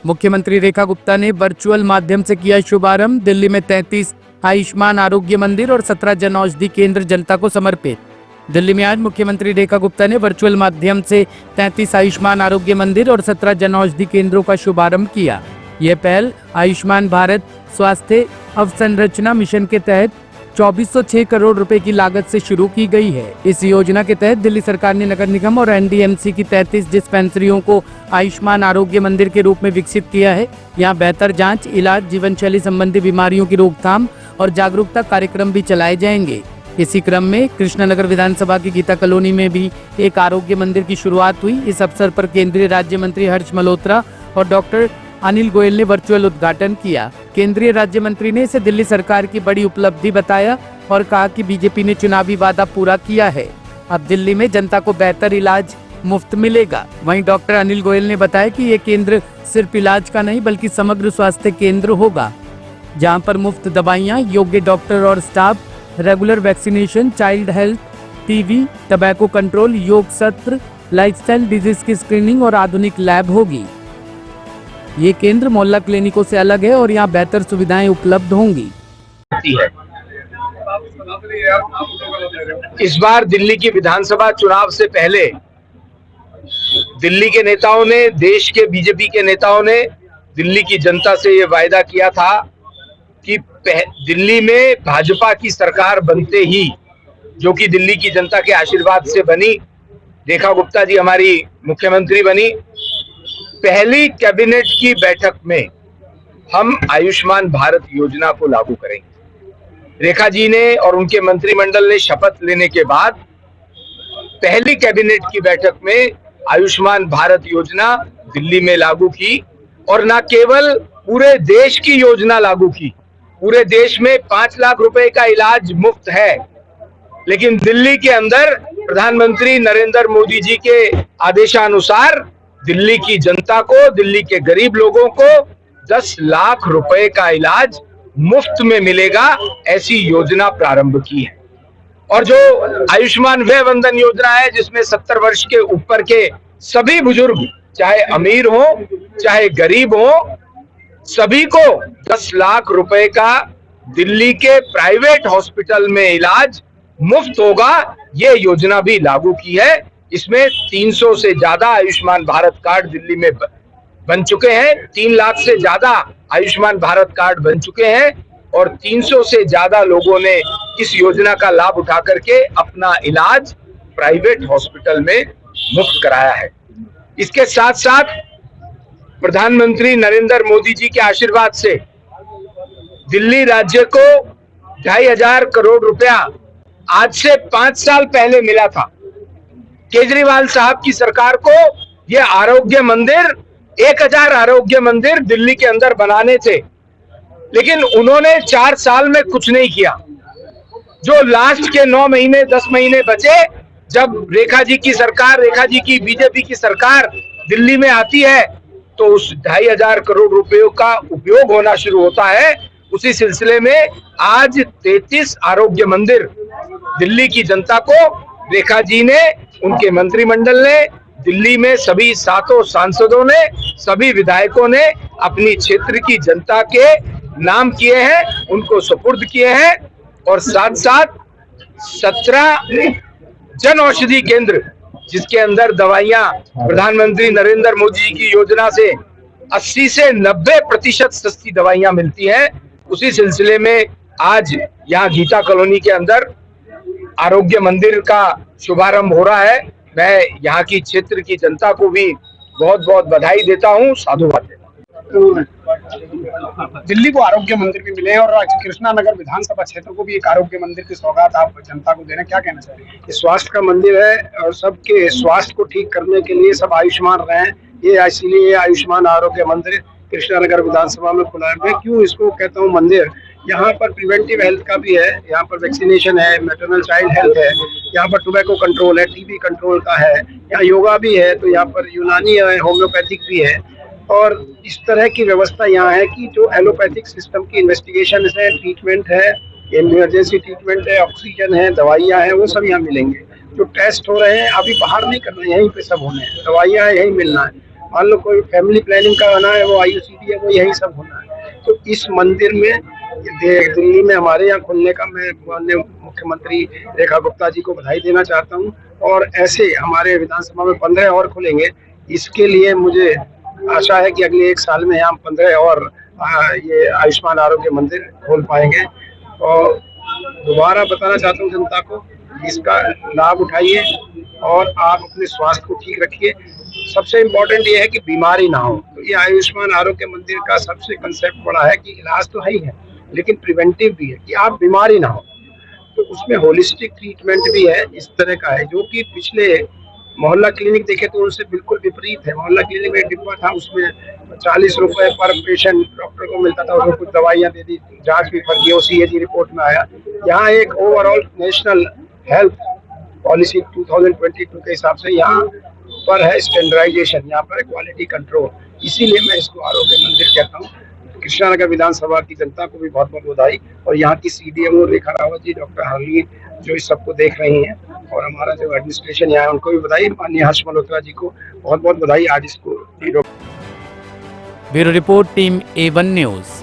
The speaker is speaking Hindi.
मुख्यमंत्री रेखा गुप्ता ने वर्चुअल माध्यम से किया शुभारंभ। दिल्ली में 33 आयुष्मान आरोग्य मंदिर और 17 जन औषधि केंद्र जनता को समर्पित। दिल्ली में आज मुख्यमंत्री रेखा गुप्ता ने वर्चुअल माध्यम से 33 आयुष्मान आरोग्य मंदिर और 17 जन औषधि केंद्रों का शुभारंभ किया। यह पहल आयुष्मान भारत स्वास्थ्य अवसंरचना मिशन के तहत 2406 करोड़ रुपए की लागत से शुरू की गई है। इस योजना के तहत दिल्ली सरकार ने नगर निगम और एनडीएमसी की 33 डिस्पेंसरियों को आयुष्मान आरोग्य मंदिर के रूप में विकसित किया है। यहाँ बेहतर जांच, इलाज, जीवन शैली संबंधी बीमारियों की रोकथाम और जागरूकता कार्यक्रम भी चलाए जाएंगे। इसी क्रम में कृष्णानगर विधानसभा की गीता कॉलोनी में भी एक आरोग्य मंदिर की शुरुआत हुई। इस अवसर पर केंद्रीय राज्य मंत्री हर्ष मल्होत्रा और डॉक्टर अनिल गोयल ने वर्चुअल उद्घाटन किया। केंद्रीय राज्य मंत्री ने इसे दिल्ली सरकार की बड़ी उपलब्धि बताया और कहा कि बीजेपी ने चुनावी वादा पूरा किया है। अब दिल्ली में जनता को बेहतर इलाज मुफ्त मिलेगा। वहीं डॉक्टर अनिल गोयल ने बताया कि ये केंद्र सिर्फ इलाज का नहीं बल्कि समग्र स्वास्थ्य केंद्र होगा, जहां पर मुफ्त दवाइयां, योग्य डॉक्टर और staff, regular vaccination, child health, TB, tobacco control, योग सत्र, लाइफस्टाइल डिजीज की स्क्रीनिंग और आधुनिक लैब होगी। ये केंद्र मोहल्ला क्लिनिकों से अलग है और यहाँ बेहतर सुविधाएं उपलब्ध होंगी। इस बार दिल्ली की विधानसभा चुनाव से पहले दिल्ली के नेताओं ने, देश के बीजेपी के नेताओं ने दिल्ली की जनता से ये वायदा किया था कि दिल्ली में भाजपा की सरकार बनते ही, जो कि दिल्ली की जनता के आशीर्वाद से बनी, रेखा गुप्ता जी हमारी मुख्यमंत्री बनी, पहली कैबिनेट की बैठक में हम आयुष्मान भारत योजना को लागू करेंगे। रेखा जी ने और उनके मंत्रिमंडल ने शपथ लेने के बाद पहली कैबिनेट की बैठक में आयुष्मान भारत योजना दिल्ली में लागू की और न केवल पूरे देश की योजना लागू की। पूरे देश में 5 लाख रुपए का इलाज मुफ्त है, लेकिन दिल्ली के अंदर प्रधानमंत्री नरेंद्र मोदी जी के आदेशानुसार दिल्ली की जनता को, दिल्ली के गरीब लोगों को 10 लाख रुपए का इलाज मुफ्त में मिलेगा, ऐसी योजना प्रारंभ की है। और जो आयुष्मान वय वंदन योजना है, जिसमें 70 वर्ष के ऊपर के सभी बुजुर्ग, चाहे अमीर हो चाहे गरीब हो, सभी को 10 लाख रुपए का दिल्ली के प्राइवेट हॉस्पिटल में इलाज मुफ्त होगा, ये योजना भी लागू की है। इसमें 300 से ज्यादा आयुष्मान भारत कार्ड दिल्ली में बन चुके हैं। 3 लाख से ज्यादा आयुष्मान भारत कार्ड बन चुके हैं और 300 से ज्यादा लोगों ने इस योजना का लाभ उठा करके अपना इलाज प्राइवेट हॉस्पिटल में मुफ्त कराया है। इसके साथ साथ प्रधानमंत्री नरेंद्र मोदी जी के आशीर्वाद से दिल्ली राज्य को 2500 करोड़ रुपया आज से 5 साल पहले मिला था। केजरीवाल साहब की सरकार को ये आरोग्य मंदिर, 1000 आरोग्य मंदिर दिल्ली के अंदर बनाने थे, लेकिन उन्होंने 4 साल में कुछ नहीं किया। जो लास्ट के 9 महीने 10 महीने बचे, जब रेखा जी की सरकार, रेखा जी की बीजेपी की सरकार दिल्ली में आती है, तो उस 2500 करोड़ रुपयों का उपयोग होना शुरू होता है। उसी सिलसिले में आज 33 आरोग्य मंदिर दिल्ली की जनता को रेखा जी ने, उनके मंत्रिमंडल ने, दिल्ली में सभी 7 सांसदों ने, सभी विधायकों ने अपनी क्षेत्र की जनता के नाम किए हैं, उनको सुपुर्द किए हैं। और साथ साथ 17 जन औषधि केंद्र, जिसके अंदर दवाइयां प्रधानमंत्री नरेंद्र मोदी जी की योजना से 80 से 90% सस्ती दवाइयां मिलती हैं। उसी सिलसिले में आज यहाँ गीता कॉलोनी के अंदर आरोग्य मंदिर का शुभारंभ हो रहा है। मैं यहाँ की क्षेत्र की जनता को भी बहुत बहुत बधाई देता हूँ, साधुवाद देता हूँ। दिल्ली को आरोग्य मंदिर भी मिले हैं और कृष्णानगर विधानसभा क्षेत्र को भी एक आरोग्य मंदिर की सौगात आप जनता को देना, क्या कहना चाहिए? स्वास्थ्य का मंदिर है और सबके स्वास्थ्य को ठीक करने के लिए सब आयुष्मान रहे, ये इसीलिए आयुष्मान आरोग्य मंदिर कृष्णानगर विधानसभा में खुला है। मैं क्यों इसको कहता हूँ मंदिर, यहाँ पर प्रिवेंटिव हेल्थ का भी है, यहाँ पर वैक्सीनेशन है, मैटरनल चाइल्ड हेल्थ है, यहाँ पर टोबैको कंट्रोल है, टीबी कंट्रोल का है, यहाँ योगा भी है, तो यहाँ पर यूनानी है, होम्योपैथिक भी है। और इस तरह की व्यवस्था यहाँ है कि जो एलोपैथिक सिस्टम की इन्वेस्टिगेशन है, ट्रीटमेंट है, इमरजेंसी ट्रीटमेंट है, ऑक्सीजन है, दवाइयाँ हैं, वो सब यहाँ मिलेंगे। जो टेस्ट हो रहे हैं अभी बाहर नहीं कर रहे हैं, यहीं पे सब होने हैं, दवाइयाँ यहीं मिलना है। मान लो कोई फैमिली प्लानिंग का होना है, वो IUCD है, वो यही सब होना है। तो इस मंदिर में दिल्ली में हमारे यहाँ खुलने का मैं माननीय मुख्यमंत्री रेखा गुप्ता जी को बधाई देना चाहता हूँ। और ऐसे हमारे विधानसभा में 15 और खुलेंगे। इसके लिए मुझे आशा है कि अगले 1 साल में हम 15 और ये आयुष्मान आरोग्य मंदिर खोल पाएंगे। और दोबारा बताना चाहता हूँ जनता को, इसका लाभ उठाइए और आप अपने स्वास्थ्य को ठीक रखिए। सबसे इम्पोर्टेंट ये है कि बीमारी ना हो। तो ये आयुष्मान आरोग्य मंदिर का सबसे कंसेप्ट बड़ा है कि इलाज तो है ही है, लेकिन प्रिवेंटिव भी है कि आप बीमारी ना हो। तो उसमें होलिस्टिक ट्रीटमेंट भी है, इस तरह का है, जो कि पिछले मोहल्ला क्लिनिक देखे तो उनसे बिल्कुल विपरीत है। मोहल्ला क्लिनिक में एक डिब्बा था, उसमें 40 रुपए पर पेशेंट डॉक्टर को मिलता था, उसमें कुछ दवाइयाँ दे दी, जांच भी कर दी, CAG रिपोर्ट में आया। यहाँ एक ओवरऑल नेशनल हेल्थ पॉलिसी 2022 के हिसाब से यहाँ पर है स्टैंडर्डाइजेशन, यहाँ पर है क्वालिटी कंट्रोल। इसीलिए मैं इसको आरोग्य मंदिर कहता हूँ। कृष्णानगर विधानसभा की जनता को भी बहुत बहुत बधाई, और यहाँ की CDMO रेखा रावत जी, डॉक्टर हरलीन जो इस सबको देख रही हैं, और हमारा जो एडमिनिस्ट्रेशन यहाँ है उनको भी बधाई। माननीय हर्ष मल्होत्रा जी को बहुत बहुत बधाई आज इसको। Bureau report, team A1 news.